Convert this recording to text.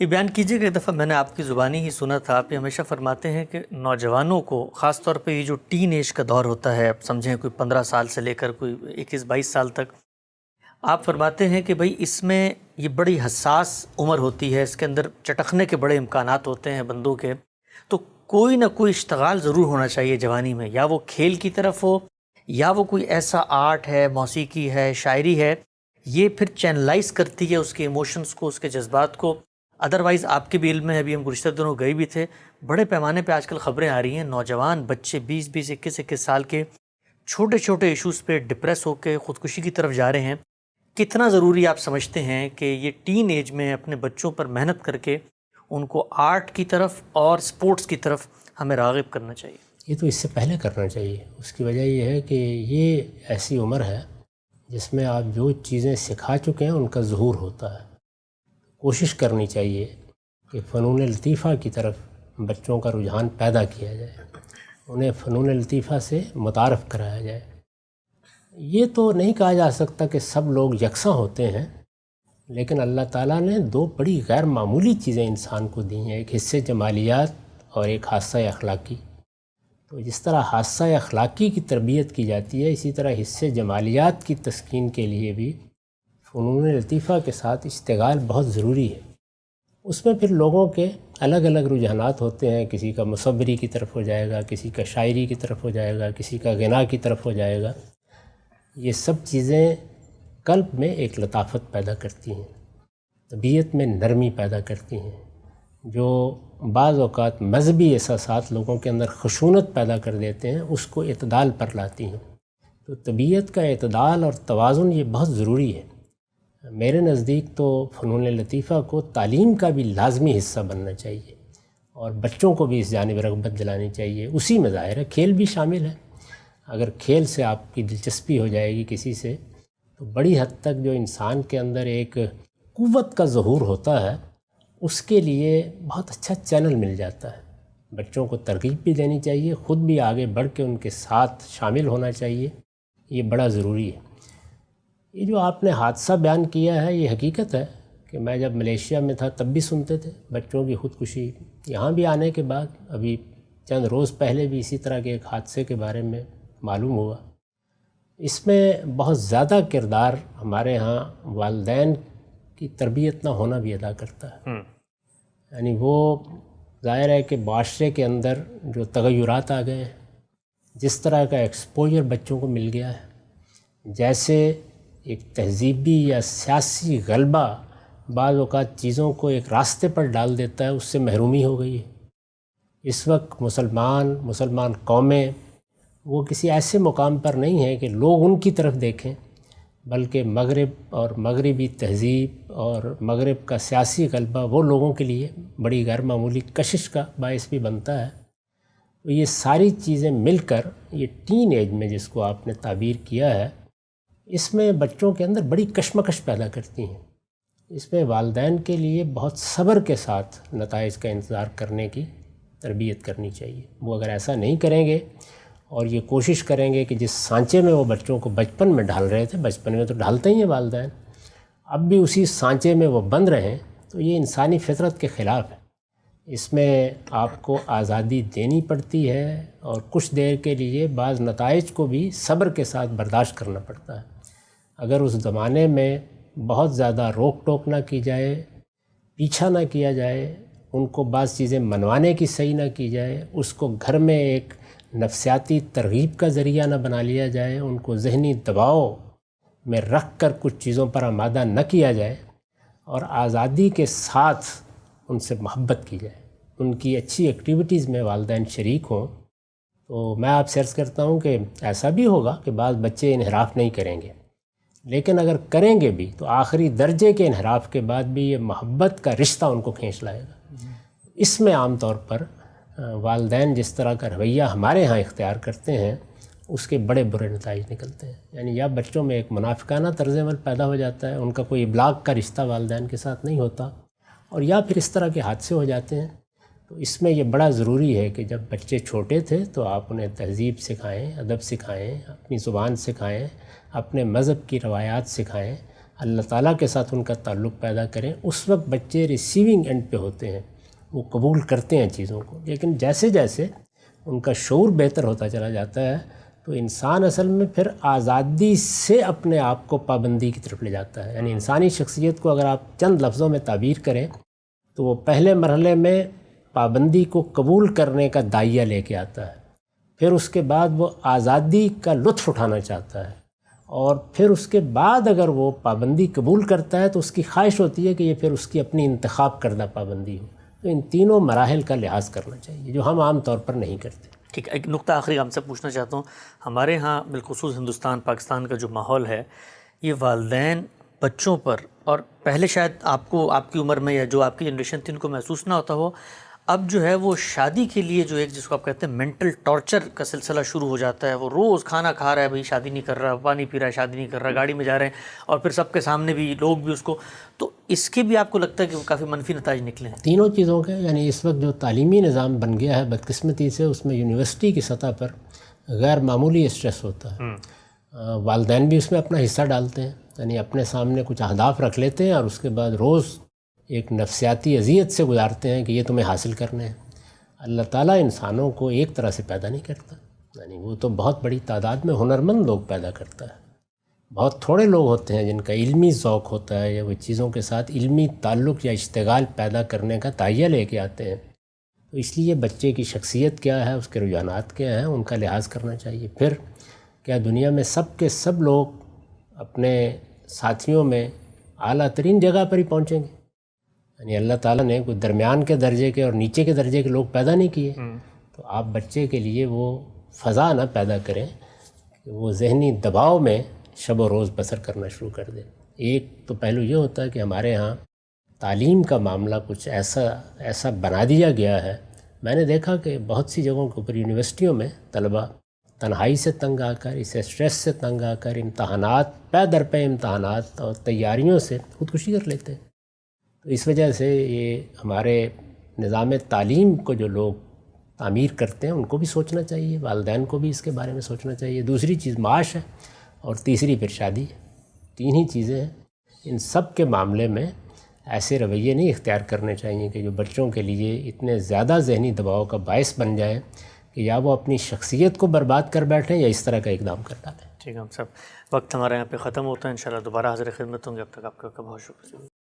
یہ بیان کیجیے کہ ایک دفعہ میں نے آپ کی زبانی ہی سنا تھا، آپ یہ ہمیشہ فرماتے ہیں کہ نوجوانوں کو خاص طور پہ یہ جو ٹین ایج کا دور ہوتا ہے، آپ سمجھیں کوئی 15 سال سے لے کر کوئی 21-22 سال تک، آپ فرماتے ہیں کہ بھئی اس میں یہ بڑی حساس عمر ہوتی ہے، اس کے اندر چٹکنے کے بڑے امکانات ہوتے ہیں بندوں کے، تو کوئی نہ کوئی اشتغال ضرور ہونا چاہیے جوانی میں، یا وہ کھیل کی طرف ہو یا وہ کوئی ایسا آرٹ ہے، موسیقی ہے، شاعری ہے، یہ پھر چینلائز کرتی ہے اس کے ایموشنز کو، اس کے جذبات کو۔ ادروائز آپ کے بھی علم میں ابھی ہم گزشتہ دنوں گئے بھی تھے، بڑے پیمانے پہ آج کل خبریں آ رہی ہیں، نوجوان بچے 20-20 21-21 سال کے چھوٹے چھوٹے ایشوز پہ ڈپریس ہو کے خودکشی کی طرف جا رہے ہیں۔ کتنا ضروری آپ سمجھتے ہیں کہ یہ ٹین ایج میں اپنے بچوں پر محنت کر کے ان کو آرٹ کی طرف اور سپورٹس کی طرف ہمیں راغب کرنا چاہیے؟ یہ تو اس سے پہلے کرنا چاہیے۔ اس کی وجہ یہ ہے کہ یہ ایسی عمر ہے جس میں آپ جو چیزیں سکھا چکے ہیں ان کا ظہور ہوتا ہے۔ کوشش کرنی چاہیے کہ فنون لطیفہ کی طرف بچوں کا رجحان پیدا کیا جائے، انہیں فنون لطیفہ سے متعارف کرایا جائے۔ یہ تو نہیں کہا جا سکتا کہ سب لوگ یکساں ہوتے ہیں، لیکن اللہ تعالیٰ نے دو بڑی غیر معمولی چیزیں انسان کو دی ہیں، ایک حصہ جمالیات اور ایک حادثہ اخلاقی۔ تو جس طرح حادثہ اخلاقی کی تربیت کی جاتی ہے، اسی طرح حصہ جمالیات کی تسکین کے لیے بھی فنون لطیفہ کے ساتھ اشتغال بہت ضروری ہے۔ اس میں پھر لوگوں کے الگ الگ رجحانات ہوتے ہیں، کسی کا مصوری کی طرف ہو جائے گا، کسی کا شاعری کی طرف ہو جائے گا، کسی کا غنا کی طرف ہو جائے گا۔ یہ سب چیزیں قلب میں ایک لطافت پیدا کرتی ہیں، طبیعت میں نرمی پیدا کرتی ہیں، جو بعض اوقات مذہبی احساسات لوگوں کے اندر خشونت پیدا کر دیتے ہیں، اس کو اعتدال پر لاتی ہیں۔ تو طبیعت کا اعتدال اور توازن یہ بہت ضروری ہے۔ میرے نزدیک تو فنون لطیفہ کو تعلیم کا بھی لازمی حصہ بننا چاہیے، اور بچوں کو بھی اس جانب رغبت دلانی چاہیے۔ اسی میں ظاہر ہے کھیل بھی شامل ہے۔ اگر کھیل سے آپ کی دلچسپی ہو جائے گی کسی سے، تو بڑی حد تک جو انسان کے اندر ایک قوت کا ظہور ہوتا ہے، اس کے لیے بہت اچھا چینل مل جاتا ہے۔ بچوں کو ترغیب بھی دینی چاہیے، خود بھی آگے بڑھ کے ان کے ساتھ شامل ہونا چاہیے، یہ بڑا ضروری ہے۔ یہ جو آپ نے حادثہ بیان کیا ہے، یہ حقیقت ہے کہ میں جب ملیشیا میں تھا تب بھی سنتے تھے بچوں کی خودکشی۔ یہاں بھی آنے کے بعد ابھی چند روز پہلے بھی اسی طرح کے ایک حادثے کے بارے میں معلوم ہوا۔ اس میں بہت زیادہ کردار ہمارے ہاں والدین کی تربیت نہ ہونا بھی ادا کرتا ہے۔ یعنی وہ ظاہر ہے کہ معاشرے کے اندر جو تغیرات آ گئے ہیں، جس طرح کا ایکسپوجر بچوں کو مل گیا ہے، جیسے ایک تہذیبی یا سیاسی غلبہ بعض اوقات چیزوں کو ایک راستے پر ڈال دیتا ہے، اس سے محرومی ہو گئی ہے۔ اس وقت مسلمان قومیں وہ کسی ایسے مقام پر نہیں ہیں کہ لوگ ان کی طرف دیکھیں، بلکہ مغرب اور مغربی تہذیب اور مغرب کا سیاسی غلبہ وہ لوگوں کے لیے بڑی غیر معمولی کشش کا باعث بھی بنتا ہے۔ تو یہ ساری چیزیں مل کر یہ ٹین ایج میں جس کو آپ نے تعبیر کیا ہے، اس میں بچوں کے اندر بڑی کشمکش پیدا کرتی ہیں۔ اس میں والدین کے لیے بہت صبر کے ساتھ نتائج کا انتظار کرنے کی تربیت کرنی چاہیے۔ وہ اگر ایسا نہیں کریں گے اور یہ کوشش کریں گے کہ جس سانچے میں وہ بچوں کو بچپن میں ڈھال رہے تھے، بچپن میں تو ڈھالتے ہی ہیں والدین، اب بھی اسی سانچے میں وہ بند رہیں، تو یہ انسانی فطرت کے خلاف ہے۔ اس میں آپ کو آزادی دینی پڑتی ہے، اور کچھ دیر کے لیے بعض نتائج کو بھی صبر کے ساتھ برداشت کرنا پڑتا ہے۔ اگر اس زمانے میں بہت زیادہ روک ٹوک نہ کی جائے، پیچھا نہ کیا جائے، ان کو بعض چیزیں منوانے کی صحیح نہ کی جائے، اس کو گھر میں ایک نفسیاتی ترغیب کا ذریعہ نہ بنا لیا جائے، ان کو ذہنی دباؤ میں رکھ کر کچھ چیزوں پر آمادہ نہ کیا جائے، اور آزادی کے ساتھ ان سے محبت کی جائے، ان کی اچھی ایکٹیویٹیز میں والدین شریک ہوں، تو میں آپ سے عرض کرتا ہوں کہ ایسا بھی ہوگا کہ بعض بچے انحراف نہیں کریں گے، لیکن اگر کریں گے بھی تو آخری درجے کے انحراف کے بعد بھی یہ محبت کا رشتہ ان کو کھینچ لائے گا۔ اس میں عام طور پر والدین جس طرح کا رویہ ہمارے ہاں اختیار کرتے ہیں، اس کے بڑے برے نتائج نکلتے ہیں۔ یعنی یا بچوں میں ایک منافقانہ طرز عمل پیدا ہو جاتا ہے، ان کا کوئی ابلاغ کا رشتہ والدین کے ساتھ نہیں ہوتا، اور یا پھر اس طرح کے حادثے ہو جاتے ہیں۔ تو اس میں یہ بڑا ضروری ہے کہ جب بچے چھوٹے تھے تو آپ انہیں تہذیب سکھائیں، ادب سکھائیں، اپنی زبان سکھائیں، اپنے مذہب کی روایات سکھائیں، اللہ تعالیٰ کے ساتھ ان کا تعلق پیدا کریں، اس وقت بچے ریسیونگ اینڈ پہ ہوتے ہیں، وہ قبول کرتے ہیں چیزوں کو. لیکن جیسے جیسے ان کا شعور بہتر ہوتا چلا جاتا ہے تو انسان اصل میں پھر آزادی سے اپنے آپ کو پابندی کی طرف لے جاتا ہے. یعنی انسانی شخصیت کو اگر آپ چند لفظوں میں تعبیر کریں تو وہ پہلے مرحلے میں پابندی کو قبول کرنے کا داعیہ لے کے آتا ہے، پھر اس کے بعد وہ آزادی کا لطف اٹھانا چاہتا ہے، اور پھر اس کے بعد اگر وہ پابندی قبول کرتا ہے تو اس کی خواہش ہوتی ہے کہ یہ پھر اس کی اپنی انتخاب کردہ پابندی ہو. تو ان تینوں مراحل کا لحاظ کرنا چاہیے جو ہم عام طور پر نہیں کرتے. ٹھیک ہے، ایک نقطہ آخری ہم سے پوچھنا چاہتا ہوں. ہمارے ہاں بالخصوص ہندوستان پاکستان کا جو ماحول ہے، یہ والدین بچوں پر، اور پہلے شاید آپ کو آپ کی عمر میں یا جو آپ کی جنریشن تھی ان کو محسوس نہ ہوتا ہو، اب جو ہے وہ شادی کے لیے جو ایک جس کو آپ کہتے ہیں مینٹل ٹارچر کا سلسلہ شروع ہو جاتا ہے. وہ روز کھانا کھا رہا ہے، بھائی شادی نہیں کر رہا، پانی پی رہا ہے، شادی نہیں کر رہا، گاڑی میں جا رہے ہیں، اور پھر سب کے سامنے بھی لوگ بھی اس کو. تو اس کے بھی آپ کو لگتا ہے کہ وہ کافی منفی نتائج نکلے ہیں؟ تینوں چیزوں کے، یعنی اس وقت جو تعلیمی نظام بن گیا ہے بدقسمتی سے، اس میں یونیورسٹی کی سطح پر غیر معمولی اسٹریس ہوتا ہے. والدین بھی اس میں اپنا حصہ ڈالتے ہیں، یعنی اپنے سامنے کچھ اہداف رکھ لیتے ہیں اور اس کے بعد روز ایک نفسیاتی اذیت سے گزارتے ہیں کہ یہ تمہیں حاصل کرنے ہیں. اللہ تعالیٰ انسانوں کو ایک طرح سے پیدا نہیں کرتا، یعنی وہ تو بہت بڑی تعداد میں ہنرمند لوگ پیدا کرتا ہے. بہت تھوڑے لوگ ہوتے ہیں جن کا علمی ذوق ہوتا ہے یا وہ چیزوں کے ساتھ علمی تعلق یا اشتغال پیدا کرنے کا داعیہ لے کے آتے ہیں. تو اس لیے بچے کی شخصیت کیا ہے، اس کے رجحانات کیا ہیں، ان کا لحاظ کرنا چاہیے. پھر کیا دنیا میں سب کے سب لوگ اپنے ساتھیوں میں اعلیٰ ترین جگہ پر ہی پہنچیں گے؟ یعنی اللہ تعالیٰ نے کوئی درمیان کے درجے کے اور نیچے کے درجے کے لوگ پیدا نہیں کیے. تو آپ بچے کے لیے وہ فضا نہ پیدا کریں کہ وہ ذہنی دباؤ میں شب و روز بسر کرنا شروع کر دے. ایک تو پہلو یہ ہوتا ہے کہ ہمارے ہاں تعلیم کا معاملہ کچھ ایسا بنا دیا گیا ہے. میں نے دیکھا کہ بہت سی جگہوں کے اوپر یونیورسٹیوں میں طلباء تنہائی سے تنگ آ کر، اس اسٹریس سے تنگ آ کر، امتحانات پے در پے امتحانات اور تیاریوں سے خودکشی کر لیتے ہیں. تو اس وجہ سے یہ ہمارے نظام تعلیم کو جو لوگ تعمیر کرتے ہیں ان کو بھی سوچنا چاہیے، والدین کو بھی اس کے بارے میں سوچنا چاہیے. دوسری چیز معاش ہے، اور تیسری پھر شادی. تین ہی چیزیں ہیں. ان سب کے معاملے میں ایسے رویے نہیں اختیار کرنے چاہیے کہ جو بچوں کے لیے اتنے زیادہ ذہنی دباؤ کا باعث بن جائیں کہ یا وہ اپنی شخصیت کو برباد کر بیٹھیں یا اس طرح کا اقدام کر ڈالیں. ٹھیک ہے ہم سب، وقت ہمارے یہاں پہ ختم ہوتا ہے. انشاءاللہ دوبارہ حاضر خدمت ہوں گے. اب تک آپ کا بہت شکریہ.